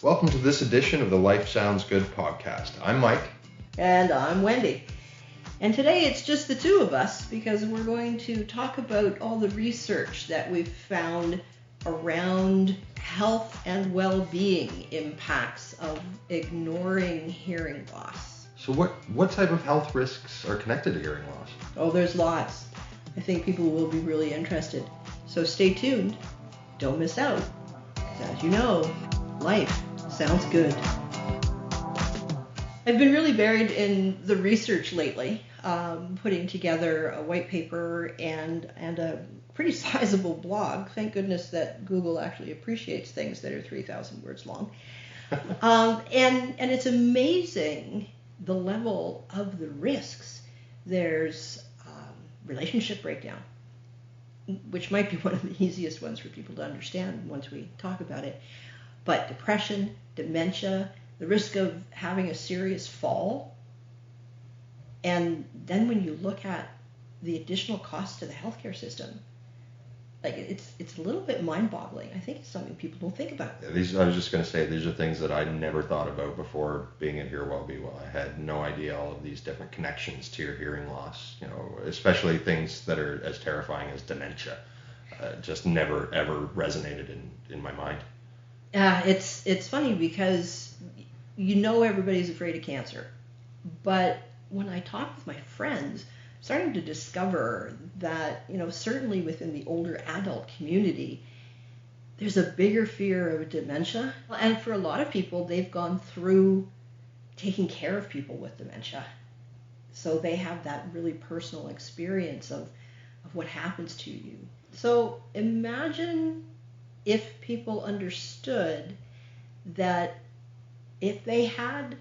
Welcome to this edition of the Life Sounds Good podcast. I'm Mike. And I'm Wendy. And today it's just the two of us because we're going to talk about all the research that we've found around health and well-being impacts of ignoring hearing loss. So what type of health risks are connected to hearing loss? Oh, there's lots. I think people will be really interested. So stay tuned. Don't miss out. Because as you know, life sounds good. I've been really buried in the research lately, putting together a white paper and a pretty sizable blog. Thank goodness that Google actually appreciates things that are 3,000 words long. And it's amazing the level of the risks. There's relationship breakdown, which might be one of the easiest ones for people to understand once we talk about it. But depression, dementia, the risk of having a serious fall. And then when you look at the additional cost to the healthcare system, like it's a little bit mind-boggling. I think it's something people don't think about. Yeah, I was just going to say, these are things that I never thought about before being at Hear Well Be Well. I had no idea all of these different connections to your hearing loss, especially things that are as terrifying as dementia. Just never, ever resonated in my mind. It's funny because everybody's afraid of cancer. But when I talk with my friends, I'm starting to discover that, certainly within the older adult community, there's a bigger fear of dementia. And for a lot of people, they've gone through taking care of people with dementia. So they have that really personal experience of what happens to you. So imagine if people understood that if they had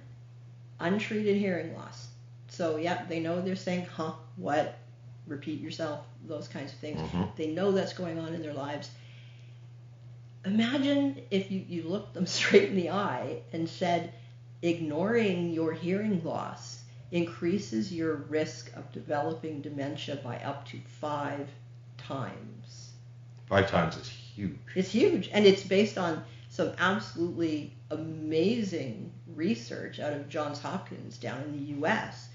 untreated hearing loss, so they know they're saying, what, repeat yourself, those kinds of things. Mm-hmm. They know that's going on in their lives. Imagine if you looked them straight in the eye and said, ignoring your hearing loss increases your risk of developing dementia by up to 5 times. 5 times is huge. It's huge, and it's based on some absolutely amazing research out of Johns Hopkins down in the U.S.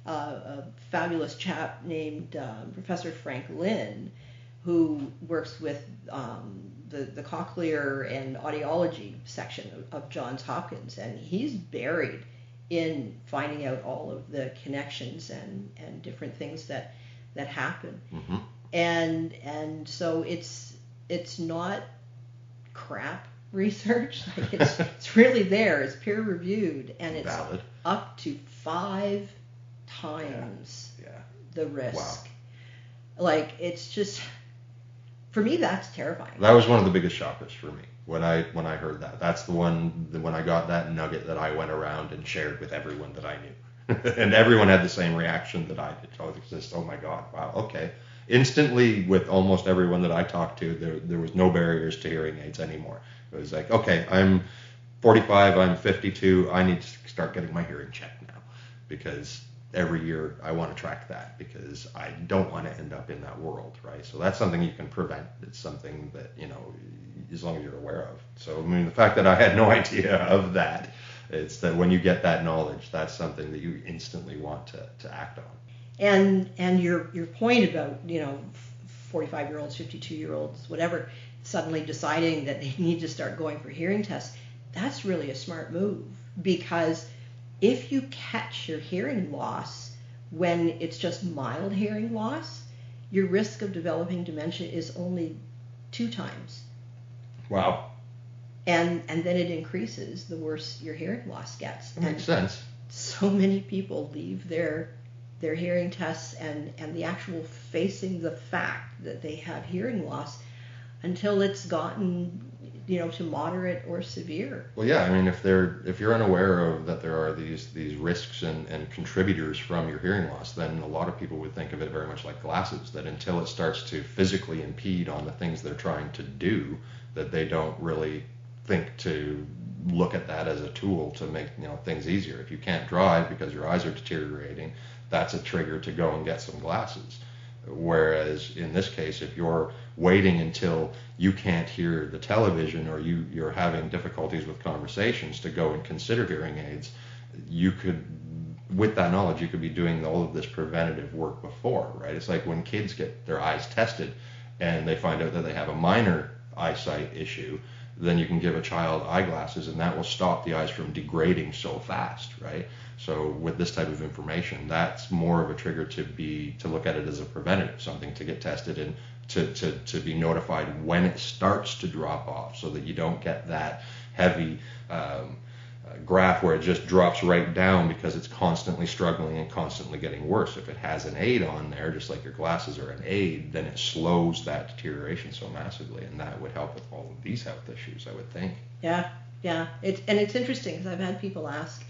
A fabulous chap named Professor Frank Lin, who works with the cochlear and audiology section of Johns Hopkins, and he's buried in finding out all of the connections and different things that happen. Mm-hmm. And so it's not crap research. Like it's really there. It's peer reviewed, and it's valid. Up to 5 times the risk. Wow. Like, it's just, for me, that's terrifying. That was one of the biggest shockers for me when I heard that. That's the one when I got that nugget that I went around and shared with everyone that I knew, and everyone had the same reaction that I did. I was just, oh my God, wow, okay. Instantly, with almost everyone that I talked to, there was no barriers to hearing aids anymore. It was like, okay, I'm 45, I'm 52, I need to start getting my hearing checked now, because every year I want to track that, because I don't want to end up in that world, right? So that's something you can prevent. It's something that, as long as you're aware of. So, I mean, the fact that I had no idea of that, it's that when you get that knowledge, that's something that you instantly want to act on. And your point about 45-year-olds, 52-year-olds, whatever, suddenly deciding that they need to start going for hearing tests, that's really a smart move, because if you catch your hearing loss when it's just mild hearing loss, your risk of developing dementia is only 2 times. Wow. And then it increases the worse your hearing loss gets. That makes sense. So many people leave their hearing tests and the actual facing the fact that they have hearing loss until it's gotten to moderate or severe. Well, yeah, I mean, if you're unaware of that there are these risks and contributors from your hearing loss, then a lot of people would think of it very much like glasses, that until it starts to physically impede on the things they're trying to do, that they don't really think to look at that as a tool to make things easier. If you can't drive because your eyes are deteriorating, that's a trigger to go and get some glasses. Whereas in this case, if you're waiting until you can't hear the television or you're having difficulties with conversations to go and consider hearing aids. You could, with that knowledge, you could be doing all of this preventative work before, right? It's like when kids get their eyes tested and they find out that they have a minor eyesight issue, then you can give a child eyeglasses and that will stop the eyes from degrading so fast, right? So with this type of information, that's more of a trigger to look at it as a preventative, something to get tested and to be notified when it starts to drop off, so that you don't get that heavy graph where it just drops right down because it's constantly struggling and constantly getting worse. If it has an aid on there, just like your glasses are an aid, then it slows that deterioration so massively, and that would help with all of these health issues, I would think. Yeah. It's interesting because I've had people ask,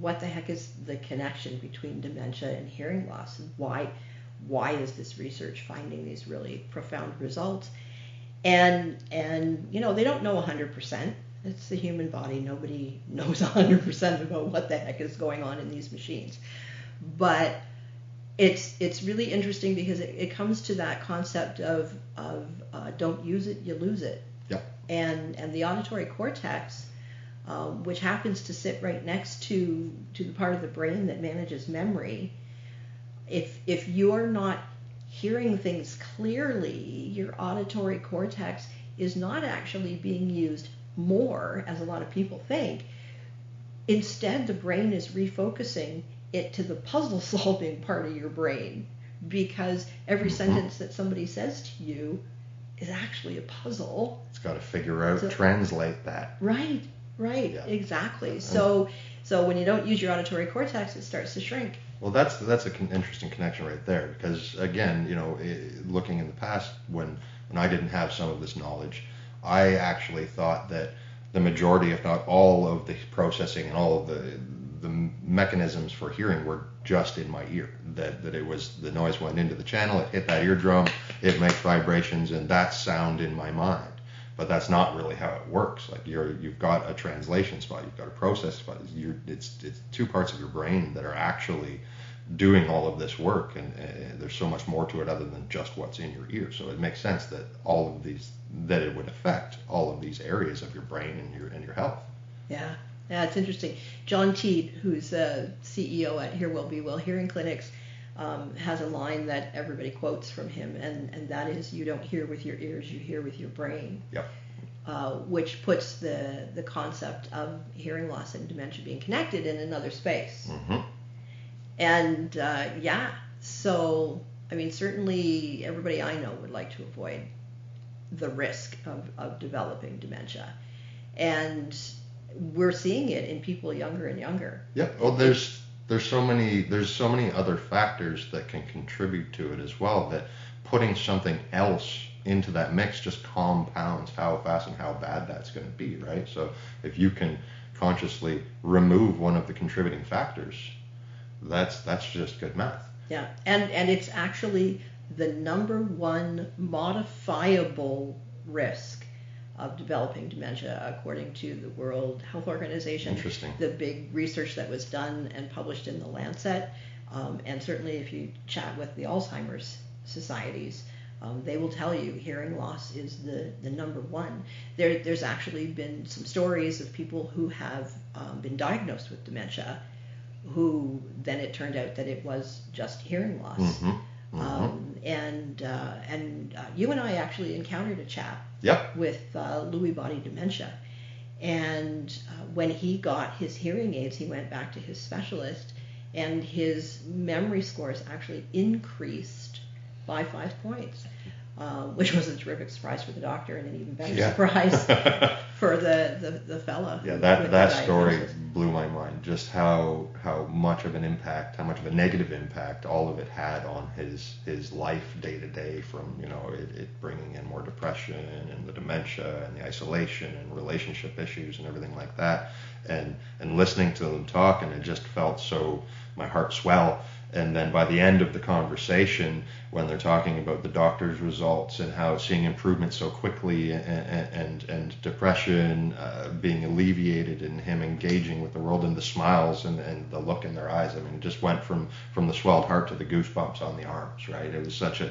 what the heck is the connection between dementia and hearing loss, and why is this research finding these really profound results? And they don't know 100%. It's the human body. Nobody knows 100% about what the heck is going on in these machines. But it's really interesting because it comes to that concept of don't use it, you lose it. Yeah. And the auditory cortex, which happens to sit right next to the part of the brain that manages memory, if you're not hearing things clearly, your auditory cortex is not actually being used more, as a lot of people think. Instead, the brain is refocusing it to the puzzle solving part of your brain, because every sentence that somebody says to you is actually a puzzle. It's got to figure out, translate that. Right, yeah. Exactly. So when you don't use your auditory cortex, it starts to shrink. Well, that's an interesting connection right there, because again, looking in the past, when I didn't have some of this knowledge, I actually thought that the majority, if not all, of the processing and all of the mechanisms for hearing were just in my ear. That it was, the noise went into the channel, it hit that eardrum, it makes vibrations, and that's sound in my mind. But that's not really how it works. Like you've got a translation spot, you've got a process spot. It's two parts of your brain that are actually doing all of this work, and there's so much more to it other than just what's in your ear. So it makes sense that that it would affect all of these areas of your brain and your health. Yeah, it's interesting. John Teed, who's CEO at Hear Well Be Well Hearing Clinics, has a line that everybody quotes from him, and that is, you don't hear with your ears, you hear with your brain. Yep. Which puts the concept of hearing loss and dementia being connected in another space. Mm-hmm. And so I mean, certainly everybody I know would like to avoid the risk of developing dementia, and we're seeing it in people younger and younger. Yeah. Well, there's so many other factors that can contribute to it as well, that putting something else into that mix just compounds how fast and how bad that's going to be, right? So if you can consciously remove one of the contributing factors, that's just good math. Yeah, and it's actually the number one modifiable risk of developing dementia, according to the World Health Organization. Interesting. The big research that was done and published in the Lancet, and certainly if you chat with the Alzheimer's societies, they will tell you hearing loss is the number one. There's actually been some stories of people who have been diagnosed with dementia, who then it turned out that it was just hearing loss. Mm-hmm. Mm-hmm. And you and I actually encountered a chap with Lewy body dementia. And when he got his hearing aids, he went back to his specialist, and his memory scores actually increased by 5 points, which was a terrific surprise for the doctor, and an even better surprise for the fella. Yeah, that story blew my mind. Just how much of an impact, how much of a negative impact all of it had on his life day to day, from it bringing in more depression and the dementia and the isolation and relationship issues and everything like that. And listening to them talk, and it just felt my heart swell. And then by the end of the conversation, when they're talking about the doctor's results and how seeing improvement so quickly, and depression being alleviated, and him engaging with the world, and the smiles and the look in their eyes, I mean, it just went from the swelled heart to the goosebumps on the arms, right? It was such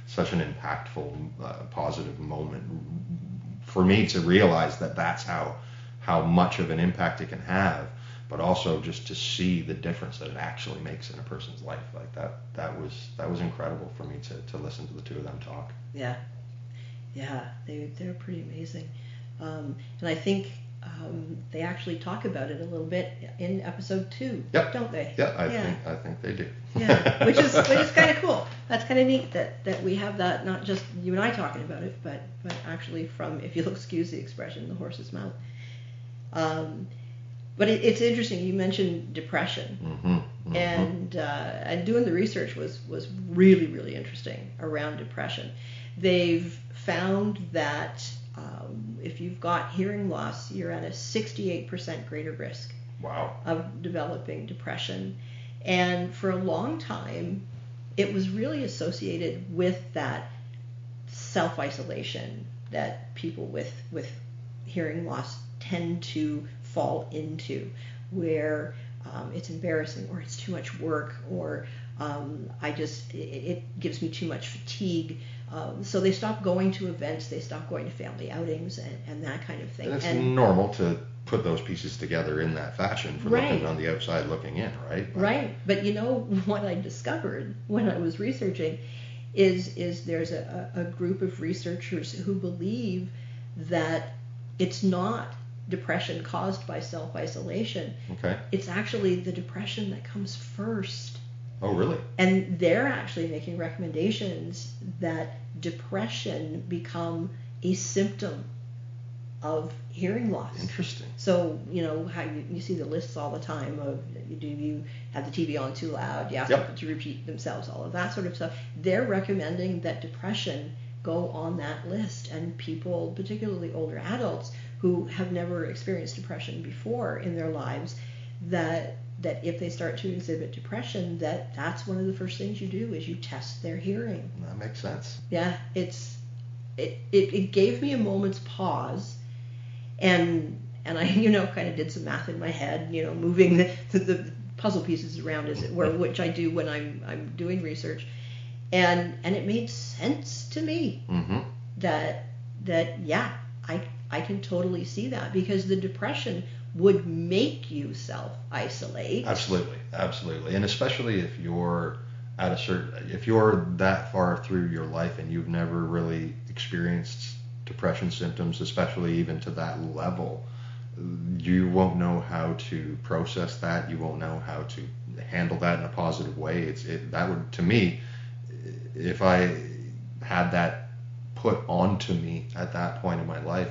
such an impactful, positive moment for me to realize that that's how much of an impact it can have, but also just to see the difference that it actually makes in a person's life. Like that was incredible for me to listen to the two of them talk. Yeah, they're pretty amazing, and I think they actually talk about it a little bit in episode 2, Yep. don't they? Yeah, I think they do. Yeah, which is kind of cool. That's kind of neat that we have that, not just you and I talking about it, but actually from, if you'll excuse the expression, the horse's mouth. But it's interesting. You mentioned depression, Mm-hmm. and doing the research was really, really interesting around depression. They've found that if you've got hearing loss, you're at a 68% greater risk Wow. of developing depression. And for a long time, it was really associated with that self-isolation that people with hearing loss tend to fall into, where it's embarrassing, or it's too much work, or it gives me too much fatigue. So they stop going to events, they stop going to family outings, and that kind of thing. And it's normal to put those pieces together in that fashion for Right. looking on the outside looking in, right? Right. But you know what I discovered when I was researching is there's a group of researchers who believe that it's not depression caused by self-isolation. Okay. It's actually the depression that comes first. Oh, really? And they're actually making recommendations that depression become a symptom of hearing loss. Interesting. So, you know, how you see the lists all the time of, do you have the TV on too loud? You ask Yep. people to repeat themselves, all of that sort of stuff. They're recommending that depression go on that list, and people, particularly older adults who have never experienced depression before in their lives, that if they start to exhibit depression, that's one of the first things you do is you test their hearing. That makes sense. Yeah, it gave me a moment's pause, and I kind of did some math in my head, moving the puzzle pieces around, as it were, which I do when I'm doing research, and it made sense to me. Mm-hmm. that yeah, I can totally see that, because the depression would make you self-isolate. Absolutely. And especially if you're if you're that far through your life and you've never really experienced depression symptoms, especially even to that level, you won't know how to process that. You won't know how to handle that in a positive way. That would, to me, if I had that put onto me at that point in my life,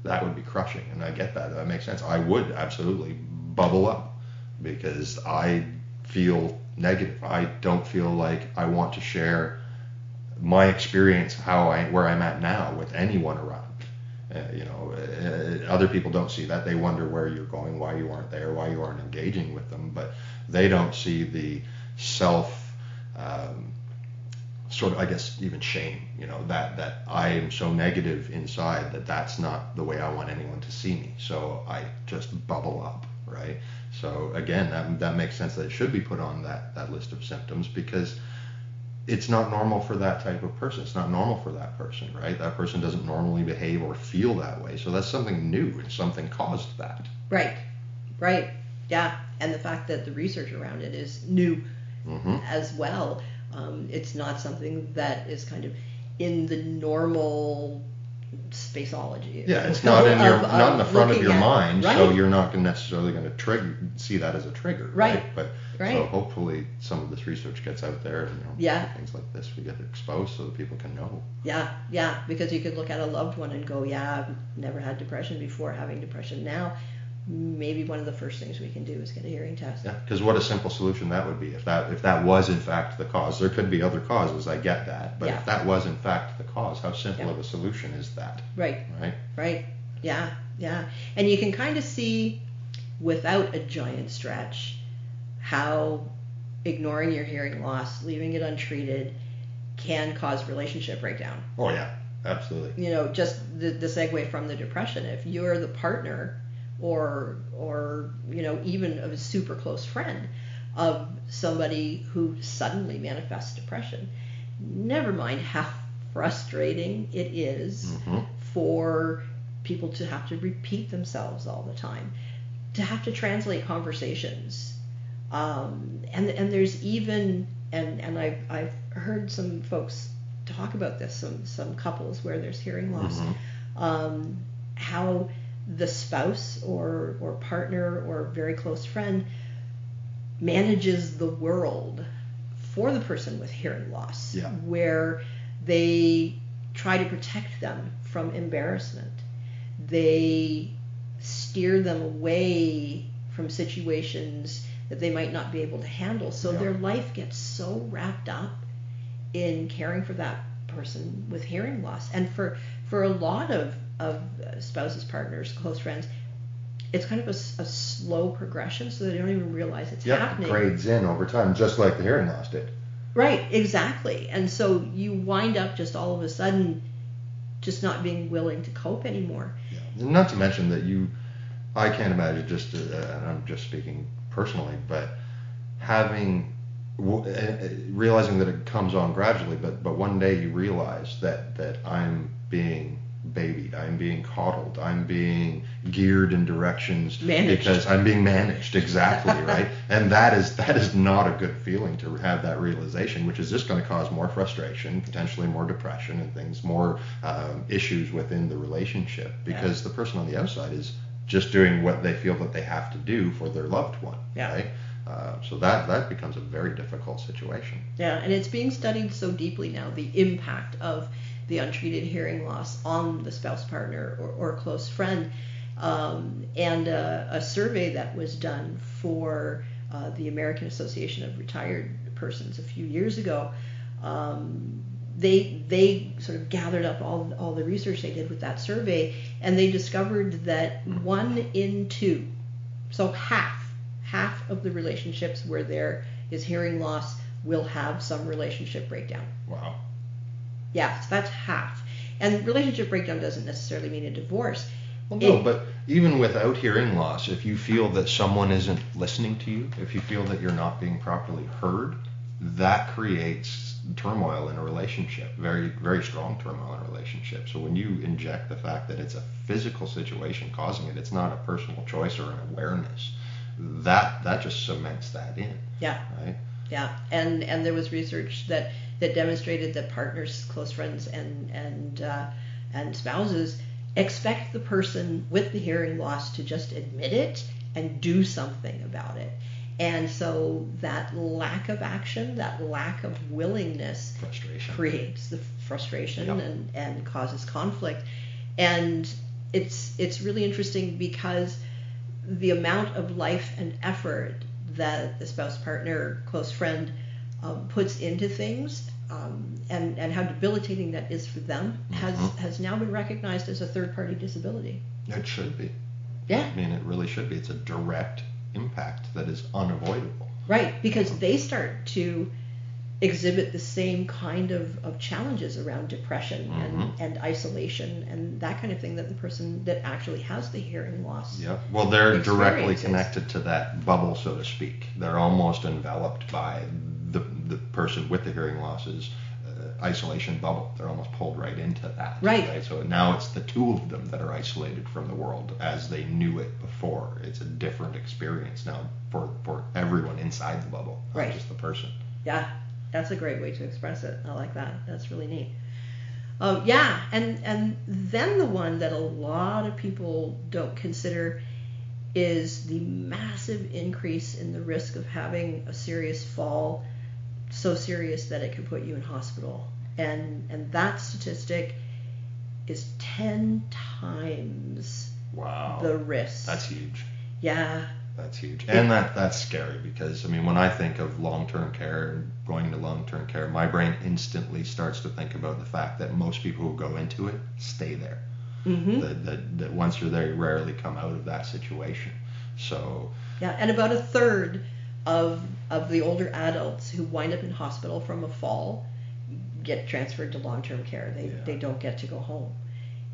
that would be crushing. And I get that. That makes sense. I would absolutely bubble up because I feel negative. I don't feel like I want to share my experience, where I'm at now, with anyone around. Other people don't see that. They wonder where you're going, why you aren't there, why you aren't engaging with them, but they don't see the self sort of, I guess, even shame, that I am so negative inside that's not the way I want anyone to see me. So I just bubble up, right? So again, that makes sense that it should be put on that list of symptoms, because it's not normal for that type of person. It's not normal for that person, right? That person doesn't normally behave or feel that way. So that's something new, and something caused that. Right. Yeah. And the fact that the research around it is new as well. It's not something that is kind of in the normal spaceology. Yeah, it's not in the front of your mind, right. So you're not necessarily going to see that as a trigger, right? But so hopefully some of this research gets out there, and things like this we get exposed so that people can know. Yeah, because you could look at a loved one and go, yeah, I've never had depression before, having depression now. Maybe one of the first things we can do is get a hearing test. Yeah, because what a simple solution that would be if that was in fact the cause. There could be other causes, I get that, but if that was in fact the cause, how simple of a solution is that? Right. Yeah. And you can kind of see, without a giant stretch, how ignoring your hearing loss, leaving it untreated, can cause relationship breakdown. Oh yeah, absolutely. Just the segue from the depression. If you're the partner or even a super close friend of somebody who suddenly manifests depression, Never mind how frustrating it is for people to have to repeat themselves all the time, to have to translate conversations. And there's even, and I've heard some folks talk about this, some couples where there's hearing loss, how the spouse or partner or very close friend manages the world for the person with hearing loss, where they try to protect them from embarrassment. They steer them away from situations that they might not be able to handle. So their life gets so wrapped up in caring for that person with hearing loss. And for a lot of spouses, partners, close friends, it's kind of a slow progression, so they don't even realize it's happening. It grades in over time, just like the hearing loss did. Right, exactly. And so you wind up just all of a sudden just not being willing to cope anymore. Yeah. Not to mention that I can't imagine, and I'm just speaking personally, but realizing that it comes on gradually, but one day you realize that I'm being babied, I'm being coddled, I'm being geared in directions because I'm being managed, exactly, right? And that is not a good feeling, to have that realization, which is just going to cause more frustration, potentially more depression and things, more issues within the relationship, because the person on the outside is just doing what they feel that they have to do for their loved one, right? So that becomes a very difficult situation. Yeah, and it's being studied so deeply now, the impact of the untreated hearing loss on the spouse, partner, or close friend. And a survey that was done for the American Association of Retired Persons a few years ago, they sort of gathered up all the research they did with that survey, and they discovered that 1 in 2, so half of the relationships where there is hearing loss will have some relationship breakdown. Wow. Yeah, so that's half. And relationship breakdown doesn't necessarily mean a divorce. Well, no, but even without hearing loss, if you feel that someone isn't listening to you, if you feel that you're not being properly heard, that creates turmoil in a relationship, very, very strong turmoil in a relationship. So when you inject the fact that it's a physical situation causing it, it's not a personal choice or an awareness, that just cements that in. Yeah. Right? Yeah, and there was research that demonstrated that partners, close friends, and spouses expect the person with the hearing loss to just admit it and do something about it. And so that lack of action, that lack of willingness, creates the frustration and causes conflict. And it's really interesting because the amount of life and effort that the spouse, partner, close friend puts into things, and how debilitating that is for them, has now been recognized as a third-party disability. It should be. Yeah. I mean, it really should be. It's a direct impact that is unavoidable. Right, because they start to exhibit the same kind of challenges around depression and isolation and that kind of thing that the person that actually has the hearing loss. Yeah, well, they're directly connected to that bubble, so to speak. They're almost enveloped by the person with the hearing losses isolation bubble. They're almost pulled right into that. Right. So now it's the two of them that are isolated from the world as they knew it before. It's a different experience now for everyone inside the bubble, not just the person. Yeah. That's a great way to express it. I like that. That's really neat. Yeah, and then the one that a lot of people don't consider is the massive increase in the risk of having a serious fall, so serious that it could put you in hospital. And that statistic is 10 times the risk. That's huge. Yeah. That's huge. And that's scary because, I mean, when I think of long-term care and going into long-term care, my brain instantly starts to think about the fact that most people who go into it stay there. That once you're there, you rarely come out of that situation. So yeah, and about a third of the older adults who wind up in hospital from a fall get transferred to long-term care. They don't get to go home.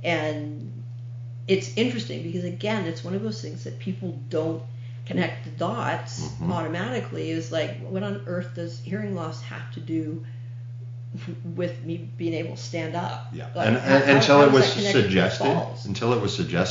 And it's interesting because, again, it's one of those things that people don't connect the dots automatically. Is like, what on earth does hearing loss have to do with me being able to stand up. Yeah, Like, and how until it does was that connect with suggested, falls?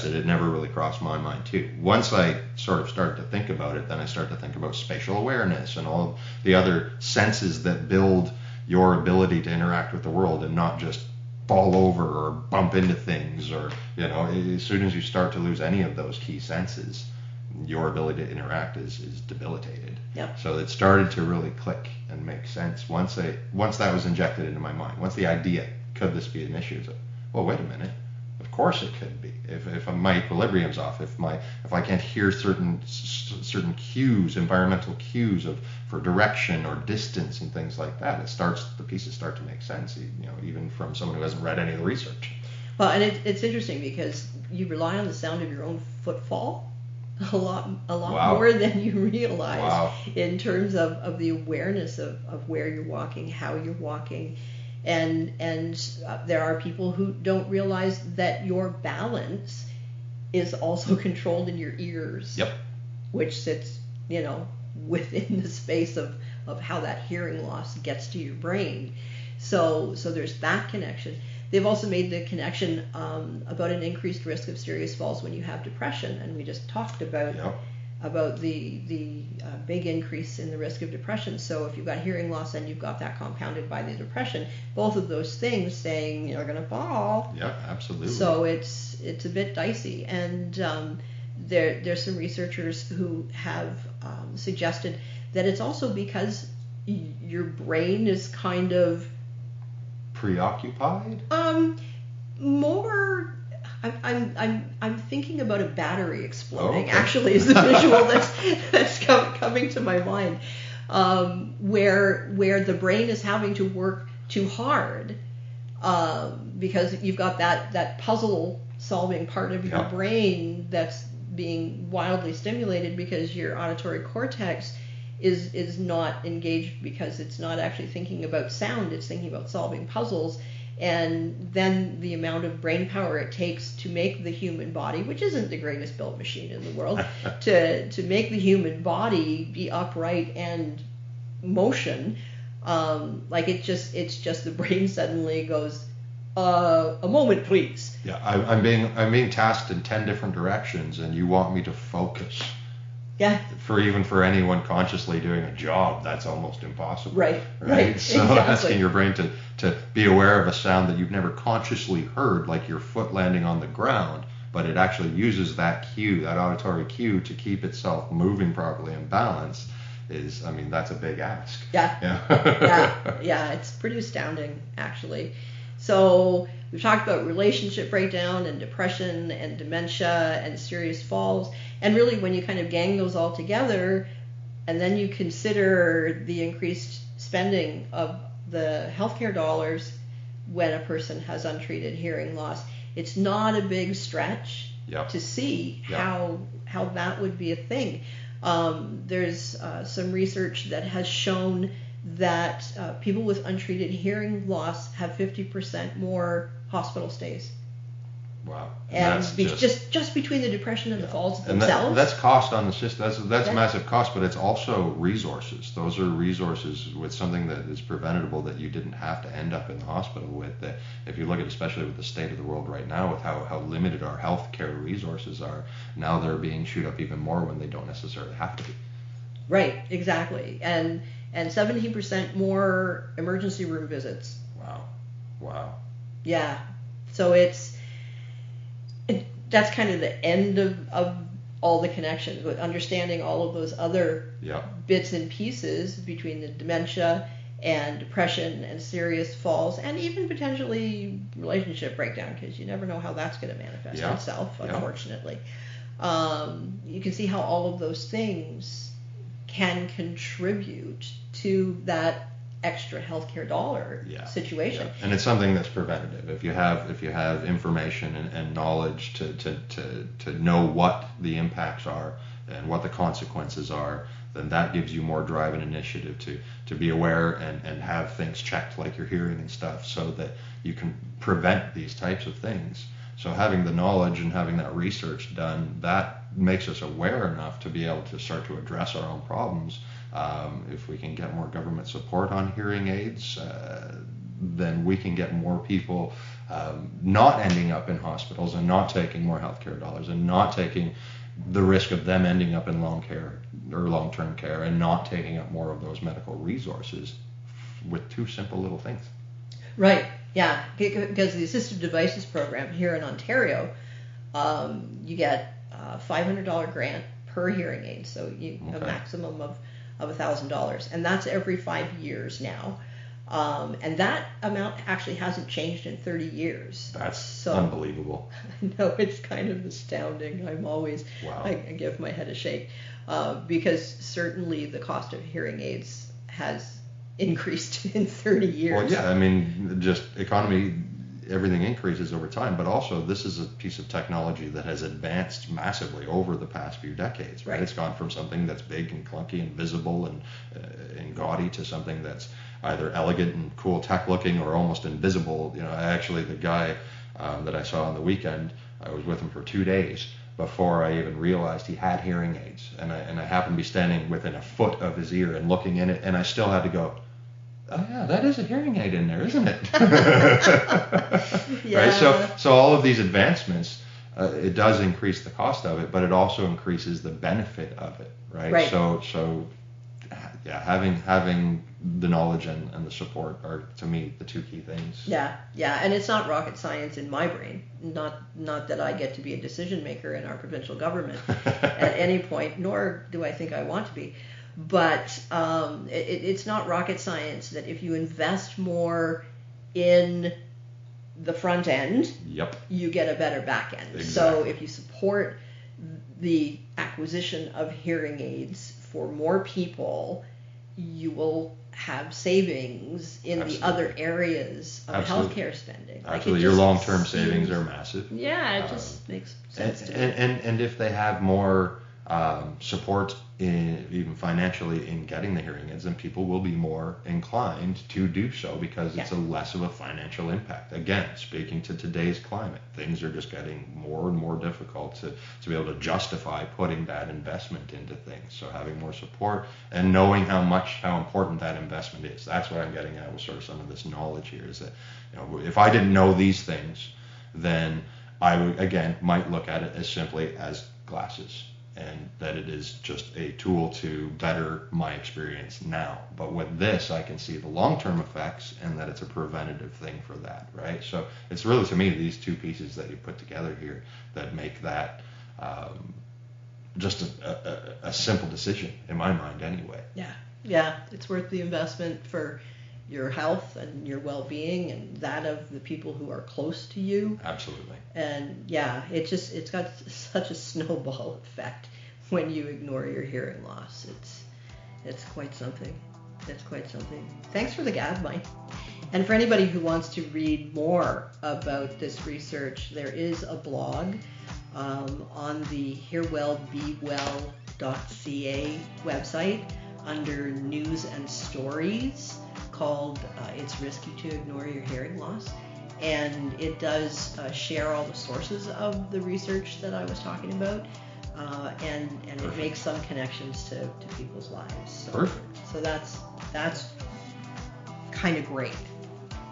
it never really crossed my mind too. Once I sort of started to think about it, then I started to think about spatial awareness and all the other senses that build your ability to interact with the world and not just fall over or bump into things, or as soon as you start to lose any of those key senses, your ability to interact is debilitated. Yep. So it started to really click and make sense once that was injected into my mind. Once the idea, could this be an issue? It's like, well, wait a minute. Of course it could be. If my equilibrium's off, if I can't hear certain cues, environmental cues for direction or distance and things like that, the pieces start to make sense. Even from someone who hasn't read any of the research. Well, and it's interesting because you rely on the sound of your own footfall a lot Wow. more than you realize. Wow. In terms of the awareness of where you're walking, how you're walking. And there are people who don't realize that your balance is also controlled in your ears. Yep. Which sits, within the space of how that hearing loss gets to your brain. So there's that connection. They've also made the connection about an increased risk of serious falls when you have depression, and we just talked about the big increase in the risk of depression. So if you've got hearing loss and you've got that compounded by the depression, both of those things saying you're going to fall. Yeah, absolutely. So it's a bit dicey, and there's some researchers who have suggested that it's also because your brain is kind of preoccupied. More. I'm thinking about a battery exploding. Okay. Actually, is the visual that's coming to my mind, where the brain is having to work too hard, because you've got that puzzle solving part of your brain that's being wildly stimulated because your auditory cortex is not engaged, because it's not actually thinking about sound, it's thinking about solving puzzles. And then the amount of brain power it takes to make the human body, which isn't the greatest built machine in the world, to make the human body be upright and motion, it's just the brain suddenly goes, a moment please. Yeah, I'm being tasked in 10 different directions, and you want me to focus. Yeah. For anyone consciously doing a job, that's almost impossible. Right. So exactly. Asking your brain to be aware of a sound that you've never consciously heard, like your foot landing on the ground, but it actually uses that cue, that auditory cue, to keep itself moving properly and balanced, that's a big ask. Yeah, it's pretty astounding, actually. So we've talked about relationship breakdown and depression and dementia and serious falls. And really, when you kind of gang those all together, and then you consider the increased spending of the healthcare dollars when a person has untreated hearing loss, it's not a big stretch to see how that would be a thing. There's some research that has shown that people with untreated hearing loss have 50% more hospital stays. Wow. And just between the depression and the falls themselves. And that's cost on the system. That's massive cost, but it's also resources. Those are resources with something that is preventable that you didn't have to end up in the hospital with. That if you look at, especially with the state of the world right now, with how limited our healthcare resources are, now they're being chewed up even more when they don't necessarily have to be. Right, exactly. And 17% more emergency room visits. Wow. Yeah. So that's kind of the end of all the connections, with understanding all of those other bits and pieces between the dementia and depression and serious falls, and even potentially relationship breakdown, because you never know how that's going to manifest itself, unfortunately. You can see how all of those things can contribute to that extra healthcare dollar situation. And it's something that's preventative. If you have information and knowledge to know what the impacts are and what the consequences are, then that gives you more drive and initiative to be aware and have things checked, like your hearing and stuff, so that you can prevent these types of things. So having the knowledge and having that research done, that makes us aware enough to be able to start to address our own problems. If we can get more government support on hearing aids, then we can get more people not ending up in hospitals and not taking more healthcare dollars and not taking the risk of them ending up in long-term care and not taking up more of those medical resources with two simple little things. Right. Yeah. Because the assistive devices program here in Ontario, you get a $500 grant per hearing aid, so a maximum of $1,000, and that's every 5 years now. And that amount actually hasn't changed in 30 years. That's unbelievable. No, it's kind of astounding. I give my head a shake because certainly the cost of hearing aids has increased in 30 years. Well, yeah, I mean, just economy, everything increases over time, but also this is a piece of technology that has advanced massively over the past few decades, right? It's gone from something that's big and clunky and visible and gaudy to something that's either elegant and cool tech looking or almost invisible. Actually, the guy that I saw on the weekend, I was with him for 2 days before I even realized he had hearing aids, and I happened to be standing within a foot of his ear and looking in it, and I still had to go, oh yeah, that is a hearing aid in there, isn't it? Yeah. Right. So all of these advancements, it does increase the cost of it, but it also increases the benefit of it, right? So yeah, having the knowledge and the support are, to me, the two key things. Yeah, and it's not rocket science in my brain. Not that I get to be a decision maker in our provincial government at any point, nor do I think I want to be. But it's not rocket science that if you invest more in the front end, you get a better back end. Exactly. So if you support the acquisition of hearing aids for more people, you will have savings in the other areas of healthcare spending. Absolutely. Your long-term savings are massive. Yeah, it just makes sense to me. And if they have more support, even financially, in getting the hearing aids, then people will be more inclined to do so because it's a less of a financial impact. Again, speaking to today's climate, things are just getting more and more difficult to be able to justify putting that investment into things. So having more support and knowing how important that investment is, that's what I'm getting at with sort of some of this knowledge here, is that if I didn't know these things, then I would, again, might look at it as simply as glasses, and that it is just a tool to better my experience now. But with this, I can see the long-term effects and that it's a preventative thing for that, right? So it's really, to me, these two pieces that you put together here that make that just a simple decision in my mind anyway. Yeah, it's worth the investment for your health and your well-being and that of the people who are close to you. Absolutely. And it's got such a snowball effect when you ignore your hearing loss. It's quite something. Thanks for the gab, Mike. And for anybody who wants to read more about this research, there is a blog on the hearwellbewell.ca website under news and stories, called It's Risky to Ignore Your Hearing Loss. And it does share all the sources of the research that I was talking about, and it makes some connections to people's lives. So that's kind of great.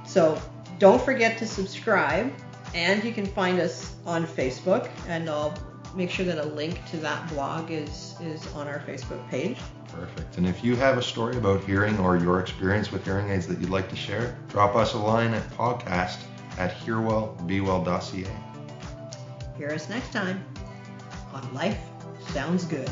So don't forget to subscribe, and you can find us on Facebook, and I'll make sure that a link to that blog is on our Facebook page. Perfect. And if you have a story about hearing or your experience with hearing aids that you'd like to share, drop us a line at podcast@hearwellbewell.ca. Hear us next time on Life Sounds Good.